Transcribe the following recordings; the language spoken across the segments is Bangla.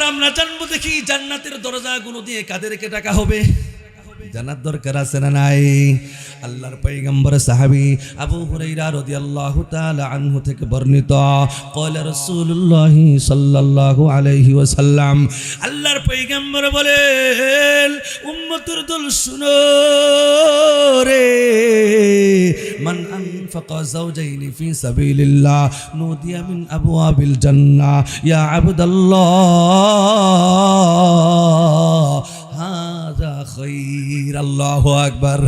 আমরা জানবো দেখি জান্নাতের দরজাগুলো দিয়ে কাদেরকে ডাকা হবে? জানার দরকার আছে না নাই? আল্লাহর পয়গম্বর সাহাবী আবু হুরায়রা রাদিয়াল্লাহু তাআলা আনহু থেকে বর্ণিত, ক্বালা রাসূলুল্লাহ সাল্লাল্লাহু আলাইহি ওয়াসাল্লাম, আল্লাহর পয়গম্বর বলেন, উম্মতের দল শুনো রে, মান আনফাকা যাওজাইনি ফি সাবিলিল্লাহ নুদিয়া মিন আবওয়াবিল জান্নাহ ইয়া আবদাল্লাহ হাযা খায়র। আল্লাহু আকবার।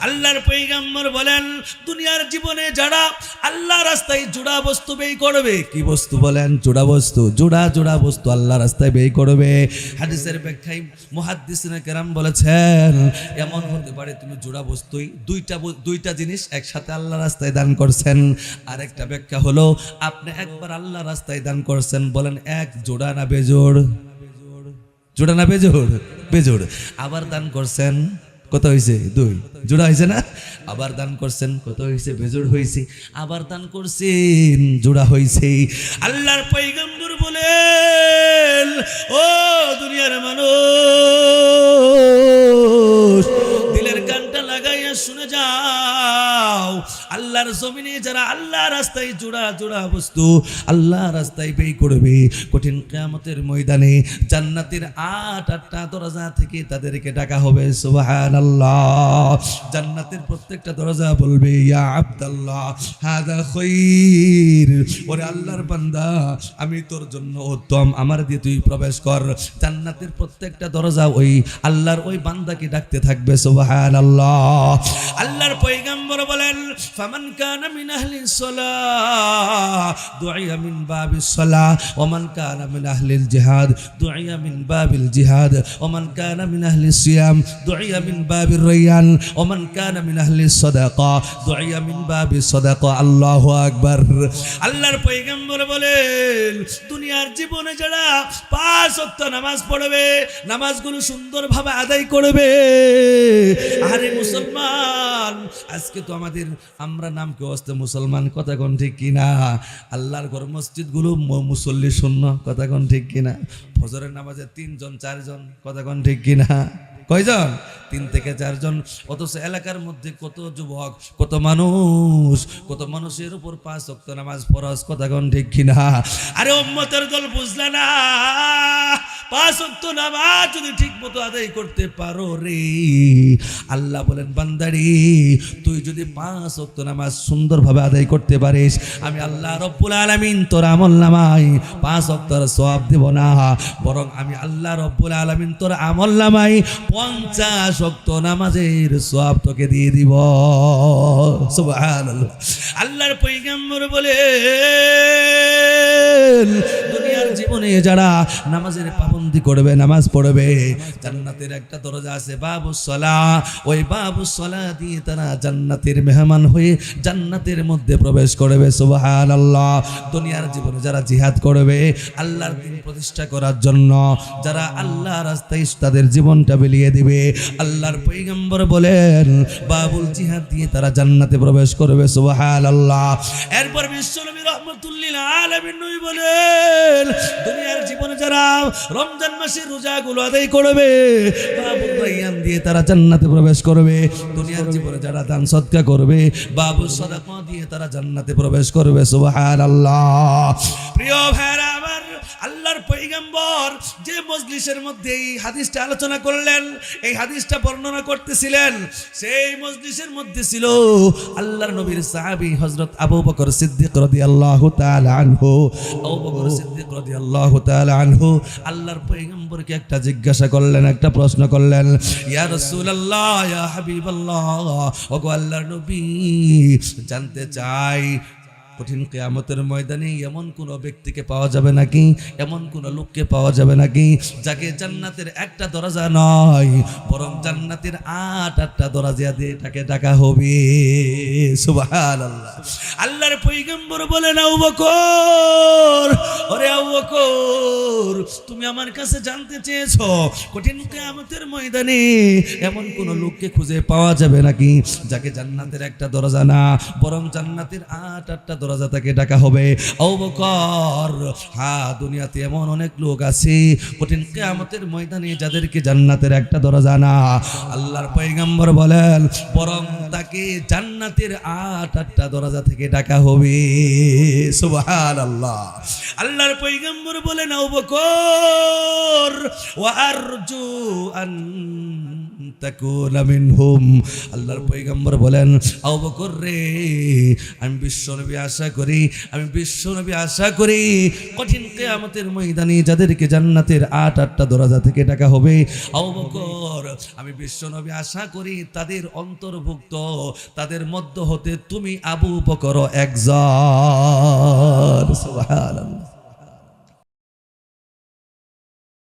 আল্লাহর পয়গম্বর বলেন, দুনিয়ার জীবনে যারা আল্লাহ রাস্তায় জোড়া বস্তু ব্যয় করবে, কি বস্তু বলেন? জোড়া বস্তু, জোড়া বস্তু আল্লাহ রাস্তায় ব্যয় করবে। হাদিসের ব্যাখ্যায় মুহাদ্দিসিনে কেরাম বলেছেন, এমন হতে পারে তুমি জোড়া বস্তুই দুইটা জিনিস একসাথে আল্লাহ রাস্তায় দান করছেন। আরেকটা ব্যাখ্যা হলো, আপনি একবার আল্লাহ রাস্তায় দান করছেন, বলেন এক জোড়া না বেজোড়? জোড়া না বেজোড়? বেজোড়। আবার দান করছেন, কত হয়েছে? দুই। জোড়া হয়েছে না? আবার দান করছেন, কত হয়েছে? বেজোড় হয়েছে। আবার দান করছেন, জোড়া হয়েছে। আল্লাহর পয়গম্বর বলেন, ও দুনিয়ার মানুষ, দিলের কানটা লাগাইয়া শুনে যাও, আল্লাহর জমিনে যারা আল্লাহ রাস্তায় জোড়া বস্তু আল্লাহ রাস্তায় ব্যয় করবে, কঠিন কিয়ামতের ময়দানে জান্নাতের আটটা দরজা থেকে তাদেরকে ডাকা হবে। সুবহানাল্লাহ। জান্নাতের প্রত্যেকটা দরজা বলবে, ইয়া আব্দাল্লাহ হাযা খায়র, ওরে আল্লাহর বান্দা, আমি তোর জন্য উত্তম, আমার দিয়ে তুই প্রবেশ কর। জান্নাতের প্রত্যেকটা দরজা ওই আল্লাহর ওই বান্দাকে ডাকতে থাকবে। সুবহানাল্লাহ। আল্লাহর পয়গম্বর বলেন, ফামান কানা মিন আহলিস সালাহ দুইয়া মিন বাবিস সালাহ, ওয়া মান কানা মিন আহলিল জিহাদ দুইয়া মিন বাবিল জিহাদ, ওয়া মান কানা মিন আহলিস সিয়াম দুইয়া মিন বাবির রায়্যান, ওয়া মান কানা মিন আহলিস সাদাকা দুইয়া মিন বাবিস সাদাকা। আল্লাহু আকবার। আল্লাহর পয়গম্বর বলেন, দুনিয়ার জীবনে যারা 5 ওয়াক্ত নামাজ পড়বে, নামাজগুলো সুন্দরভাবে আদায় করবে। আরে মুসলমান, আজকে তো আমরা নাম কেউ আসতে মুসলমান, কথা কোন ঠিক কিনা? আল্লাহর ঘর মসজিদগুলো মুসল্লি শূন্য, কথা কোন ঠিক কিনা? ফজরের নামাজে 3 জন 4 জন, কথা কোন ঠিক কিনা? কয়জন? 3 থেকে 4 জন। অথচ এলাকার মধ্যে কত যুবক, কত মানুষের উপর 5 ওয়াক্ত নামাজ ফরজ, কথা কোন ঠিক কিনা? আরে উম্মতের দল বুঝলা না, 5 ওয়াক্ত নামাজ যদি ঠিক মতো আদায় করতে পারো রে, আল্লাহ বলেন, বান্দারি তুই যদি 5 ওয়াক্ত নামাজ সুন্দরভাবে আদায় করতে পারিস, আমি আল্লাহ রব্বুল আলামিন তোর আমলনামায় 5 ওয়াক্তের সওয়াব দেব না, বরং আমি আল্লাহ রব্বুল আলামিন তোর আমলনামায় 50 ওয়াক্ত নামাজের সওয়াব তোকে দিয়ে দিব। সুবহানাল্লাহ। আল্লাহর পয়গম্বর বলেন, দুনিয়ার জীবনে যারা নামাজের পাবন্দি করবে, নামাজ পড়বে, জান্নাতের একটা দরজা আছে বাবুস সালাহ, ওই বাবুস সালাহ দিয়ে তারা জান্নাতের মেহমান হয়ে জান্নাতের মধ্যে প্রবেশ করবে। সুবহানাল্লাহ। দুনিয়ার জীবনে যারা জিহাদ করবে, আল্লাহর দ্বীন প্রতিষ্ঠা করার জন্য, যারা আল্লাহ রাস্তায় তাদের জীবনটা বিলিয়ে দিবে, আল্লাহর পয়গম্বর বলেন, বাবুল জিহাদ দিয়ে তারা জান্নাতে প্রবেশ করবে। সুবহানাল্লাহ। এরপর বিশ্বনবী রাহমাতুল লিল আলামিন বলেন, দুনিয়ার জীবনে যারা রমজান মাসের রোজাগুলো আদায় করবে, বাবুল রায়্যান দিয়ে তারা জান্নাতে প্রবেশ করবে। দুনিয়ার জীবনে যারা দান সদকা করবে, বাবুল সাদাকা দিয়ে তারা জান্নাতে প্রবেশ করবে। সুবহানাল্লাহ। প্রিয় ভাইরা আমার, আল্লাহর পয়গম্বর যে মজলিসের মধ্যে এই হাদিসটা আলোচনা করলেন, এই হাদিসটা বর্ণনা করতেছিলেন, সেই মজলিসের মধ্যে ছিল আল্লাহর নবীর সাহাবী হযরত আবু বকর সিদ্দিক রাদিয়াল্লাহু তাআলা আনহু। আবু বকর সিদ্দিক রাদিয়াল্লাহু তাআলা আনহু আল্লাহর পয়গম্বরকে একটা জিজ্ঞাসা করলেন, একটা প্রশ্ন করলেন, ইয়া রাসূলুল্লাহ, ইয়া হাবিবাল্লাহ, ওগো আল্লাহর নবী, জানতে চাই কঠিন কিয়ামতের ময়দানে এমন কোন ব্যক্তিকে পাওয়া যাবে নাকি, এমন কোন লোককে পাওয়া যাবে নাকি যাকে জান্নাতের একটা দরজা নয় বরং জান্নাতের 8টা দরজা দিয়ে তাকে ডাকা হবে। সুবহানাল্লাহ। আল্লাহর পয়গম্বর বলেন, আবু বকর, ওরে আবু বকর, তুমি আমার কাছে জানতে চেয়েছো কঠিন কিয়ামতের ময়দানে এমন কোন লোককে খুঁজে পাওয়া যাবে নাকি যাকে জান্নাতের একটা দরজা না বরং জান্নাতের 8টা দরজা থেকে ডাকা হবে। আবু বকর, হ্যাঁ দুনিয়াতে এমন অনেক লোক আছে কঠিন কিয়ামতের ময়দানে যাদেরকে জান্নাতের একটা দরজা না, আল্লাহর পয়গম্বর বলেন বরং তাকে জান্নাতের 8টা দরজা থেকে ডাকা হবে। সুবহানাল্লাহ। আল্লাহর পয়গম্বর বলেন আবু বকর ওয়া আরজু আন তাকুনা মিনহুম, আল্লাহর পয়গম্বর বলেন আবু বকর রে আমি বিশ্বনবী আশা করি কঠিন কিয়ামতের ময়দানে যাদেরকে জান্নাতের 8টা দরজা থেকে ডাকা হবে, আবু বকর আমি বিশ্বনবী আশা করি তাদের অন্তর্ভুক্ত, তাদের মধ্য হতে তুমি আবু বকর একজন। সুবহানাল্লাহ।